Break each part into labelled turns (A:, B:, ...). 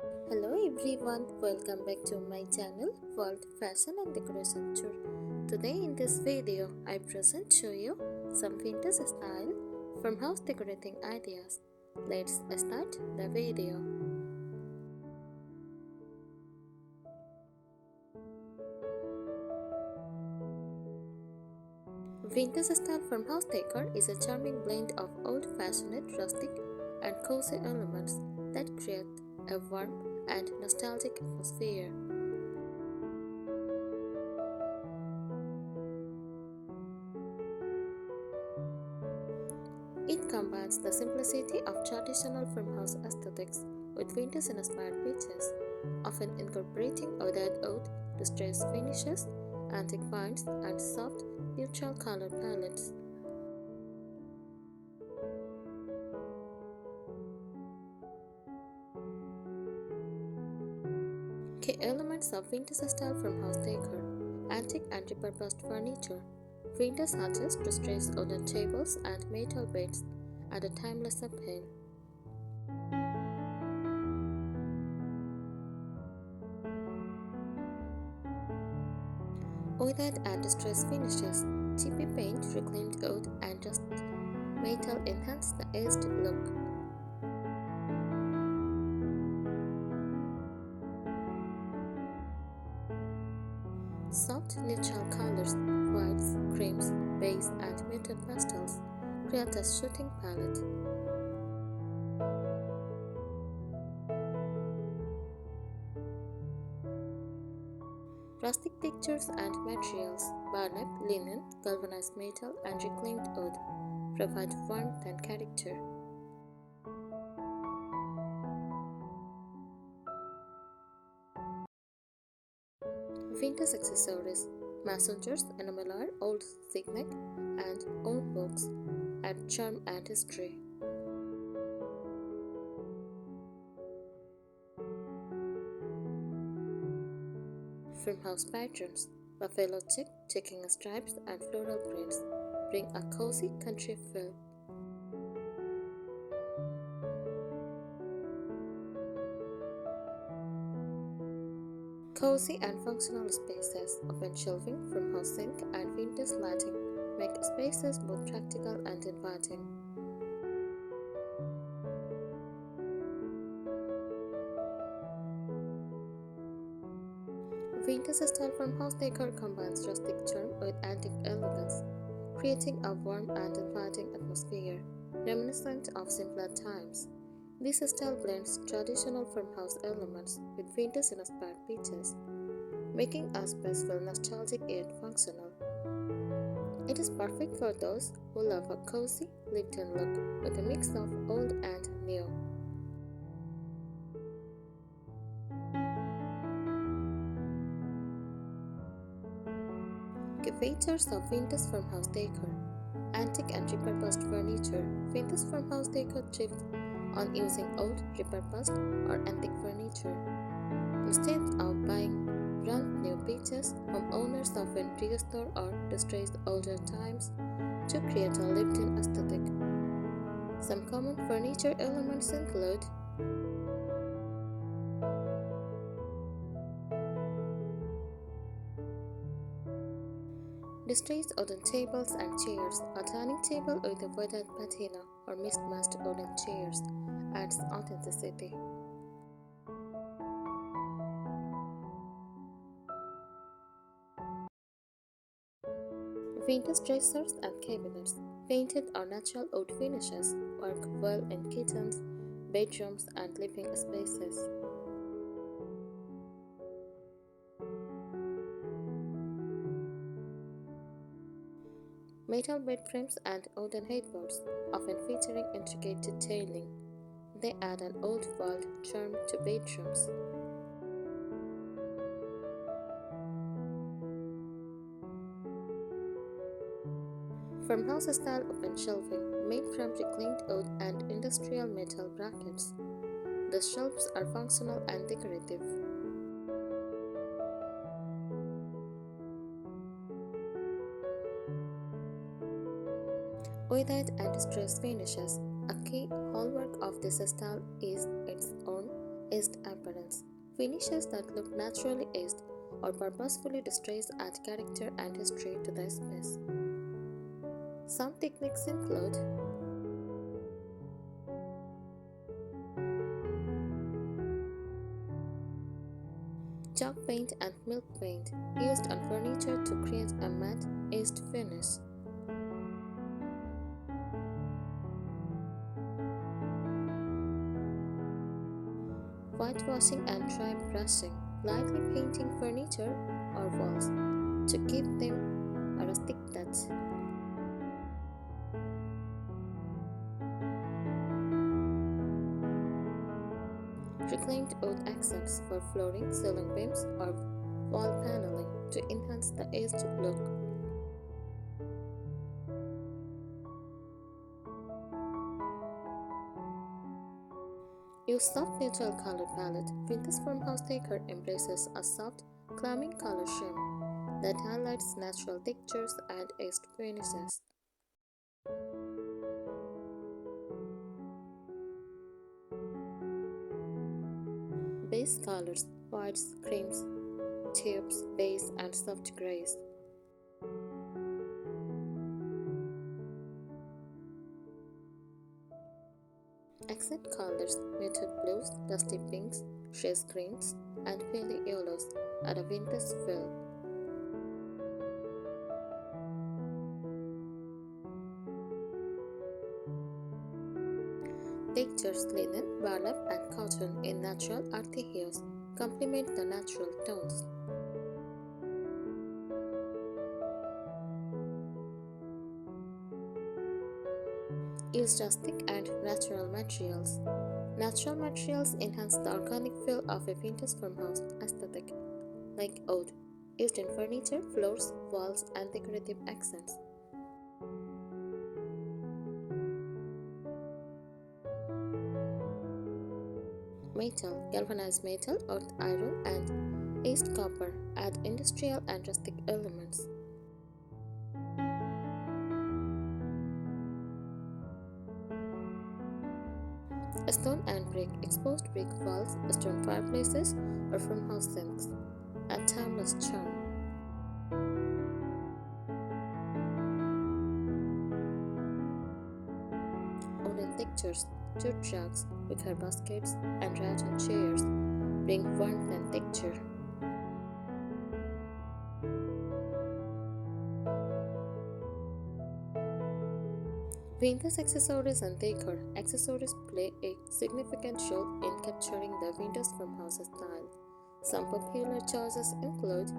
A: Hello everyone, welcome back to my channel World Fashion and Decoration Tour. Today in this video, I present to you some vintage style farmhouse decorating ideas. Let's start the video. Vintage style farmhouse decor is a charming blend of old-fashioned, rustic, and cozy elements that create a warm and nostalgic atmosphere. It combines the simplicity of traditional farmhouse aesthetics with vintage-inspired features, often incorporating ode to distressed finishes, antique finds, and soft, neutral color palettes. Key elements of vintage-style farmhouse decor: antique and repurposed furniture. Vintage suggest distressed wooden tables and metal beds add a timeless appeal. Oiled and distressed finishes, chippy paint, reclaimed wood, and just metal enhance the aged look. Soft neutral colors, whites, creams, beige, and muted pastels create a shooting palette. Rustic textures and materials, barnap, linen, galvanized metal, and reclaimed wood provide warmth and character. Vintage accessories, messengers, enameler, old signet, and old books add charm and history. Farmhouse patterns, buffalo check, checking stripes, and floral prints bring a cozy country feel. Cozy and functional spaces, open shelving, farmhouse sink, and vintage lighting make spaces both practical and inviting. Vintage-style farmhouse decor combines rustic charm with antique elegance, creating a warm and inviting atmosphere, reminiscent of simpler times. This style blends traditional farmhouse elements with vintage-inspired features, making a space feel nostalgic yet functional. It is perfect for those who love a cozy, lived-in look with a mix of old and new. Key features of vintage farmhouse decor: antique and repurposed furniture. Vintage farmhouse decor thrives on using old, repurposed, or antique furniture. Instead of buying brand new pieces, homeowners often restore or distress older times to create a lived-in aesthetic. Some common furniture elements include distressed wooden tables and chairs. A dining table with a weathered patina or mismatched wooden chairs adds authenticity. Vintage dressers and cabinets, painted or natural wood finishes, work well in kitchens, bedrooms, and living spaces. Metal bed frames and wooden headboards, often featuring intricate detailing. They add an old-world charm to bedrooms. Farmhouse-style open shelving, made from reclaimed wood and industrial metal brackets. The shelves are functional and decorative. Weathered and distressed finishes. A key hallmark of this style is its own aged appearance. Finishes that look naturally aged or purposefully distressed add character and history to the space. Some techniques include chalk paint and milk paint used on furniture to create a matte, aged finish. Whitewashing and dry brushing, lightly painting furniture or walls to give them a rustic touch. Reclaimed wood accents for flooring, ceiling beams, or wall paneling to enhance the aged look. Use soft neutral color palette. Vintage Farmhouse Decor embraces a soft, calming color scheme that highlights natural textures and aged finishes. Base colors: whites, creams, taupes, beige, and soft grays. Accent colors: muted blues, dusty pinks, shades greens, and pale yellows add a vintage feel. Textures: linen, burlap, and cotton in natural earthy hues complement the natural tones. Use rustic and natural materials. Natural materials enhance the organic feel of a vintage farmhouse aesthetic, like wood, used in furniture, floors, walls, and decorative accents. Metal, galvanized metal, earth iron, and aged copper add industrial and rustic elements. Stone and brick, exposed brick walls, stone fireplaces, or farmhouse sinks add timeless charm. Wooden textures, jute jugs, wicker baskets, and rattan chairs bring warmth and texture. Vintage accessories and decor. Accessories play a significant role in capturing the vintage farmhouse style. Some popular choices include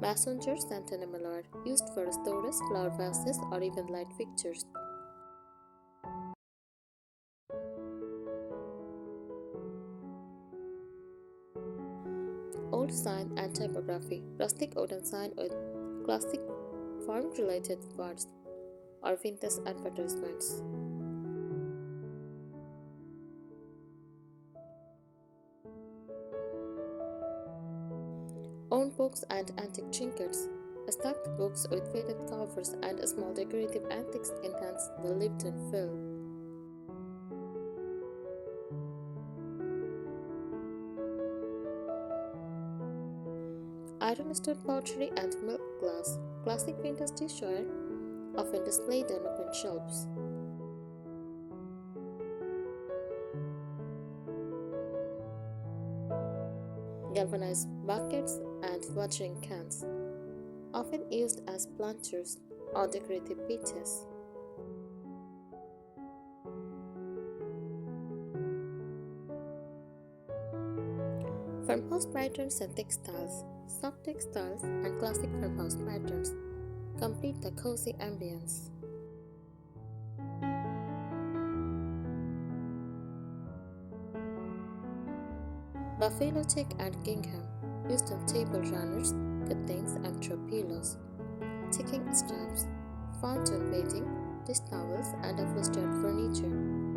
A: mason jars and enamel used for storage, flower vases, or even light fixtures. Old sign and typography. Rustic wooden sign with classic farm-related words or vintage advertisements. Own books and antique trinkets. Stacked books with faded covers and small decorative antiques enhance the lived-in feel. Iron stone pottery and milk glass. Classic vintage dishware often displayed on open shelves. Galvanized buckets and watering cans, often used as planters or decorative pieces. Farmhouse patterns and textiles. Soft textiles and classic farmhouse patterns complete the cozy ambience. Buffalo check and gingham, used on table runners, curtains, and throw pillows. Ticking straps, fountain bedding, dish towels, and upholstered furniture.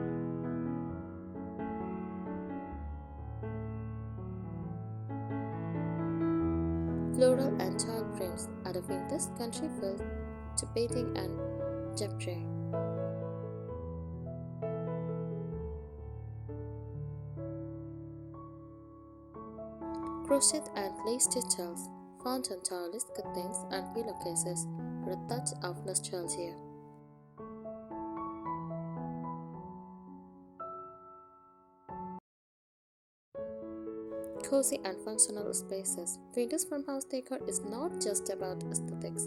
A: Floral and tile prints add a vintage country feel to bedding and drapery. Crochet and lace details found on tireless curtains and pillowcases for a touch of nostalgia. Cozy and functional spaces. Vintage farmhouse decor is not just about aesthetics,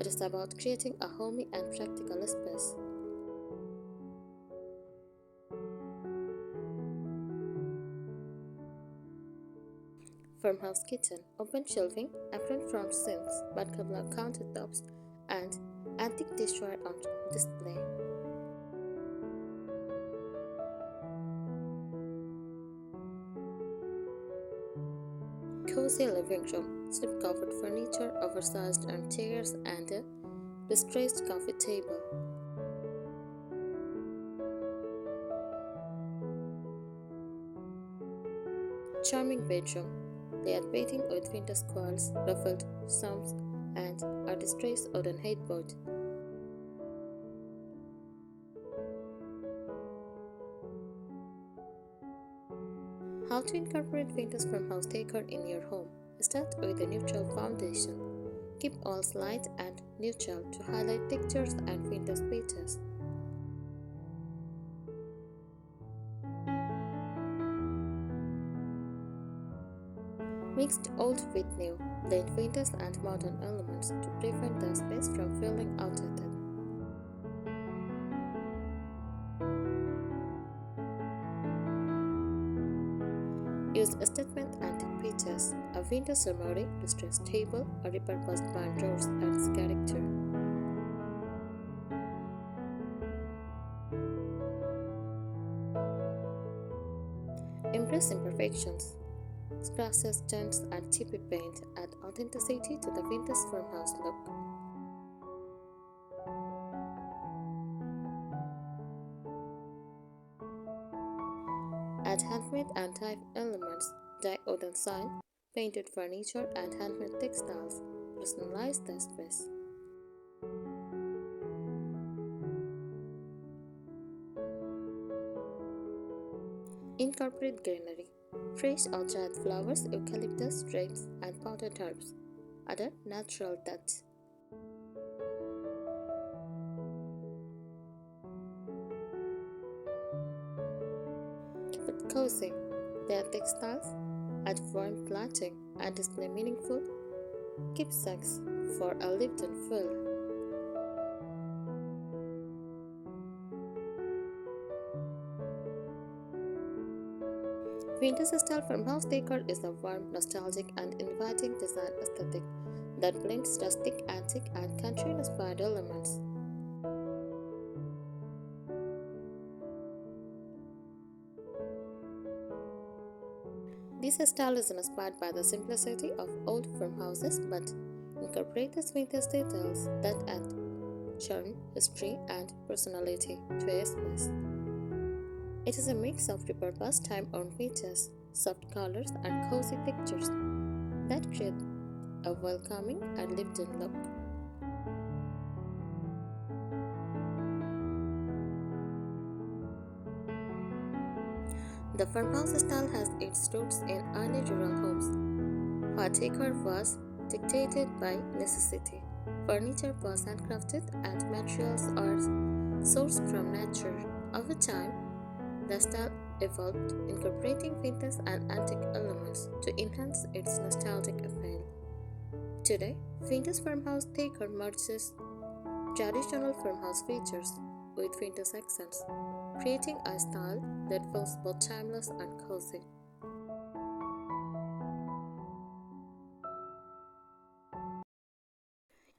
A: it is about creating a homey and practical space. Farmhouse kitchen, open shelving, apron front sinks, butler countertops, and antique dishware on display. Cozy living room, slip-covered furniture, oversized armchairs, and a distressed coffee table. Charming bedroom, layered bedding with winter squirrels, ruffled psalms, and a distressed wooden headboard. How to incorporate vintage farmhouse decor in your home? Start with a neutral foundation. Keep walls light and neutral to highlight textures and vintage features. Mixed old with new. Blend vintage and modern elements to prevent the space from feeling outdated. Use statement antique pieces, a vintage armory, distressed table, a repurposed barn doors adds character. Embrace imperfections. Scratches, dents, and chippy paint add authenticity to the vintage farmhouse look. Add handmade and type elements, dye wooden sign, painted furniture, and handmade textiles. Personalize the space. Incorporate greenery. Fresh or dried flowers, eucalyptus, grapes, and potted herbs. Add a natural touch. Keep it cozy. Layer textiles, add warm lighting, and display meaningful keepsakes for a lived-in feel. Vintage-style farmhouse decor is a warm, nostalgic, and inviting design aesthetic that blends rustic, antique, and country-inspired elements. This style is inspired by the simplicity of old farmhouses but incorporates vintage details that add charm, history, and personality to a space. It is a mix of repurposed time-worn features, soft colors, and cozy textures that create a welcoming and lived-in look. The farmhouse style has its roots in early rural homes, where decor was dictated by necessity. Furniture was handcrafted and materials are sourced from nature. Over time, the style evolved, incorporating vintage and antique elements to enhance its nostalgic appeal. Today, vintage farmhouse decor merges traditional farmhouse features with vintage accents, creating a style that feels both timeless and cozy.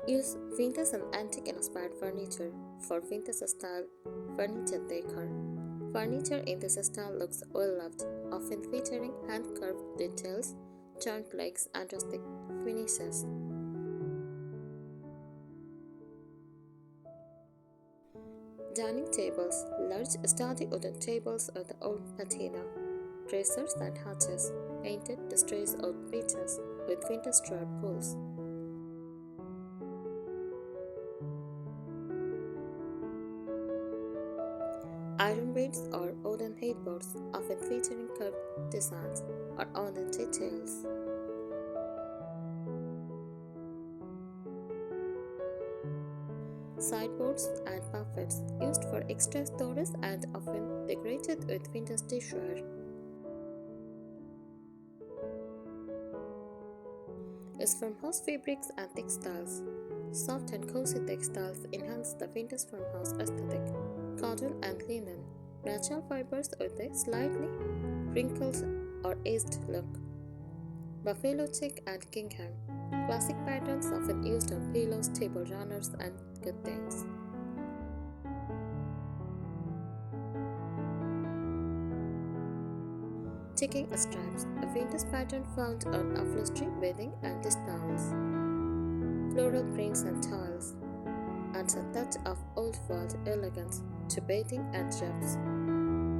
A: Use vintage and antique inspired furniture for vintage style furniture decor. Furniture in this style looks well loved, often featuring hand carved details, joint legs, and rustic finishes. Dining tables, large sturdy wooden tables with the old patina, dressers and hatches, painted distressed oak beaches with vintage straw pools. Iron beads or wooden headboards, often featuring curved designs or ornate details. sideboards, and buffets used for extra storage and often decorated with vintage dishware. Is farmhouse fabrics and textiles. Soft and cozy textiles enhance the vintage farmhouse aesthetic. Cotton and linen, natural fibers with a slightly wrinkled or aged look. Buffalo check and gingham, classic patterns often used on pillows, table runners, and curtains. Ticking stripes, a vintage pattern found on upholstery, bedding, and dish towels. Floral prints and tiles adds a touch of old-world elegance to bedding and wraps.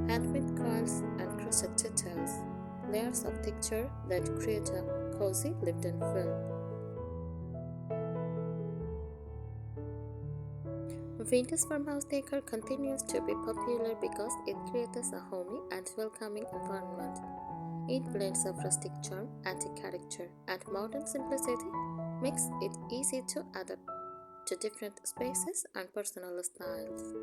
A: Handmade coils and crochet details, layers of texture that create a cozy lived-in feel. Vintage farmhouse decor continues to be popular because it creates a homely and welcoming environment. It blends of rustic charm, antique character, and modern simplicity, makes it easy to adapt to different spaces and personal styles.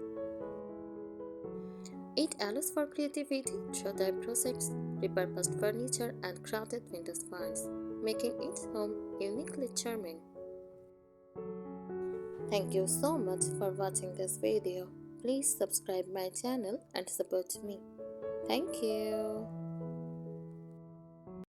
A: It allows for creativity through their projects, repurposed furniture, and crafted vintage finds, making its home uniquely charming. Thank you so much for watching this video. Please subscribe my channel and support me. Thank you.